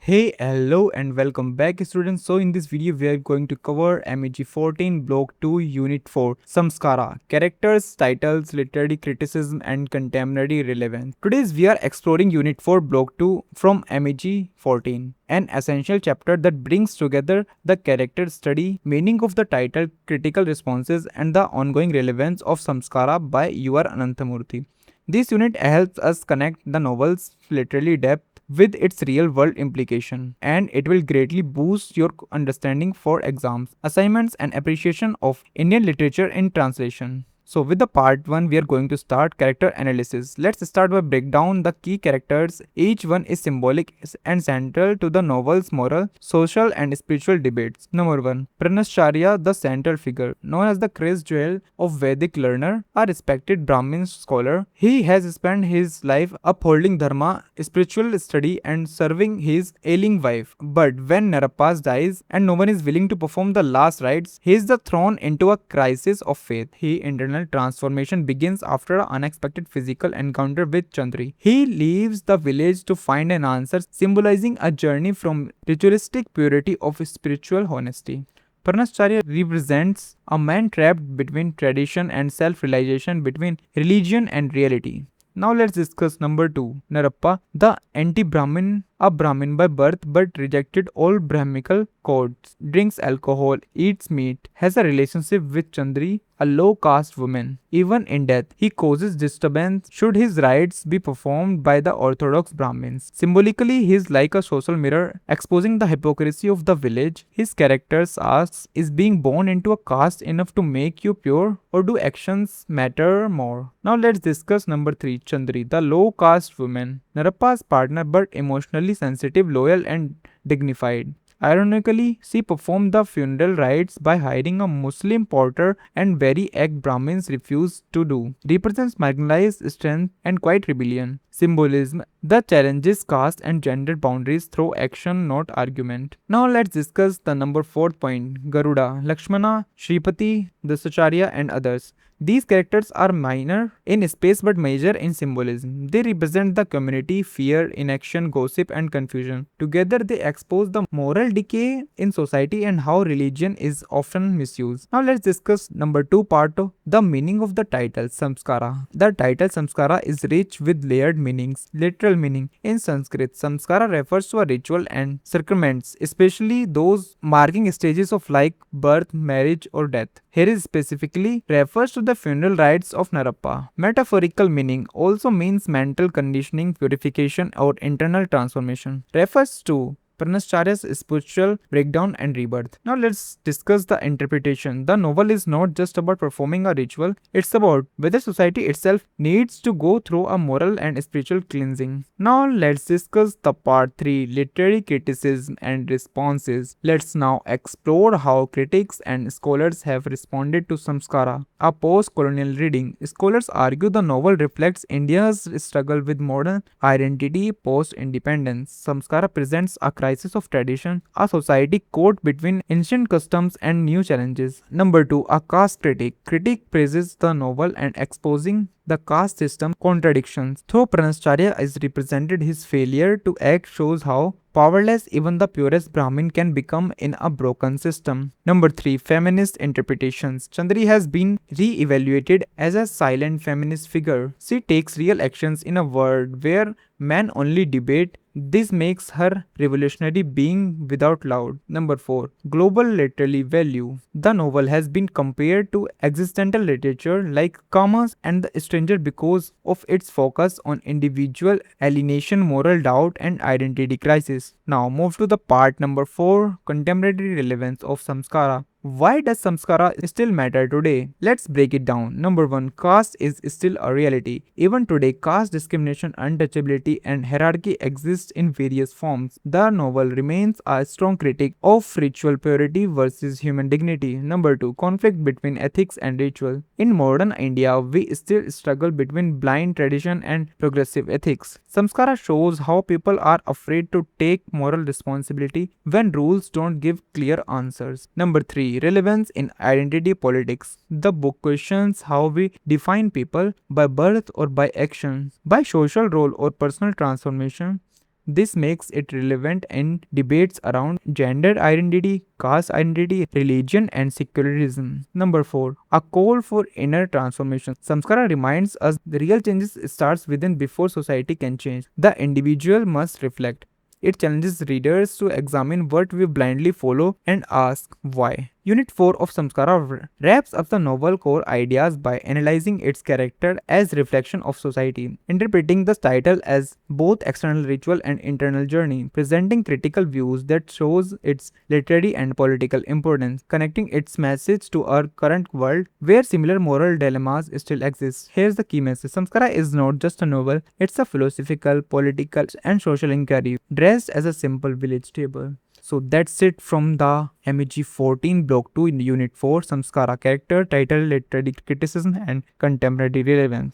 Hey, hello and welcome back students. So in this video we are going to cover MEG-14 Block 2 Unit 4 Samskara Characters, Titles, Literary Criticism and Contemporary Relevance. Today we are exploring Unit 4 Block 2 from MEG-14, an essential chapter that brings together the character study, meaning of the title, critical responses and the ongoing relevance of Samskara by U.R. Ananthamurthy. This unit helps us connect the novel's literary depth with its real world implication, and it will greatly boost your understanding for exams, assignments and appreciation of Indian literature in translation. So with the part 1 we are going to start character analysis. Let's start by break down the key characters. Each one is symbolic and central to the novel's moral, social and spiritual debates. Number 1. Pranashcharya, the central figure. Known as the Chris Jewel of Vedic learner, a respected Brahmin scholar, he has spent his life upholding dharma, spiritual study and serving his ailing wife. But when Narapas dies and no one is willing to perform the last rites, he is thrown into a crisis of faith. He internal transformation begins after an unexpected physical encounter with Chandri. He leaves the village to find an answer, symbolizing a journey from ritualistic purity of spiritual honesty. Parnasacharya represents a man trapped between tradition and self-realization, between religion and reality. Now let's discuss number 2. Narappa, the anti-Brahmin, a Brahmin by birth but rejected all Brahmical codes, drinks alcohol, eats meat, has a relationship with Chandri, a low caste woman. Even in death, he causes disturbance should his rites be performed by the orthodox Brahmins. Symbolically, he is like a social mirror, exposing the hypocrisy of the village. His character asks, is being born into a caste enough to make you pure, or do actions matter more? Now let's discuss number 3, Chandri, the low caste woman. Narappa's partner but emotionally sensitive, loyal and dignified. Ironically, she performed the funeral rites by hiring a Muslim porter, and very act Brahmins refused to do. Represents marginalized strength and quiet rebellion. Symbolism, the challenges caste and gender boundaries through action, not argument. Now let's discuss the number 4 point, Garuda, Lakshmana, Shripati, Dasacharya and others. These characters are minor in space but major in symbolism. They represent the community, fear, inaction, gossip and confusion. Together they expose the moral decay in society and how religion is often misused. Now let's discuss number 2 part of the meaning of the title, Samskara. The title Samskara is rich with layered meanings. Literal meaning. In Sanskrit, Samskara refers to a ritual and sacraments, especially those marking stages of like birth, marriage or death. Here is specifically refers to the funeral rites of Narappa. Metaphorical meaning also means mental conditioning, purification or internal transformation. Refers to Pranashcharya's spiritual breakdown and rebirth. Now let's discuss the interpretation. The novel is not just about performing a ritual, it's about whether society itself needs to go through a moral and spiritual cleansing. Now let's discuss the part 3, literary criticism and responses. Let's now explore how critics and scholars have responded to Samskara. A post-colonial reading. Scholars argue the novel reflects India's struggle with modern identity post-independence. Samskara presents a crisis of tradition, a society caught between ancient customs and new challenges. Number 2. A caste critic. Critic praises the novel and exposing the caste system contradictions. Though Pranashcharya is represented, his failure to act shows how powerless even the purest Brahmin can become in a broken system. Number 3. Feminist interpretations. Chandri has been re-evaluated as a silent feminist figure. She takes real actions in a world where men only debate. This makes her revolutionary being without loud. Number 4. Global literary value. The novel has been compared to existential literature like Kamas and The Stranger because of its focus on individual alienation, moral doubt and identity crisis. Now move to the part number 4, contemporary relevance of Samskara. Why does Samskara still matter today? Let's break it down. Number 1. Caste is still a reality. Even today, caste discrimination, untouchability, and hierarchy exist in various forms. The novel remains a strong critic of ritual purity versus human dignity. Number 2. Conflict between ethics and ritual. In modern India, we still struggle between blind tradition and progressive ethics. Samskara shows how people are afraid to take moral responsibility when rules don't give clear answers. Number 3. Relevance in identity politics. The book questions how we define people by birth or by action, by social role or personal transformation. This makes it relevant in debates around gender identity, caste identity, religion, and secularism. Number 4. A call for inner transformation. Samskara reminds us the real changes starts within before society can change. The individual must reflect. It challenges readers to examine what we blindly follow and ask why. Unit 4 of Samskara wraps up the novel core ideas by analyzing its character as reflection of society, interpreting the title as both external ritual and internal journey, presenting critical views that shows its literary and political importance, connecting its message to our current world where similar moral dilemmas still exist. Here's the key message. Samskara is not just a novel, it's a philosophical, political, and social inquiry dressed as a simple village table. So that's it from the MEG-14 Block 2 in Unit 4 Samskara character, title, literary criticism and contemporary relevance.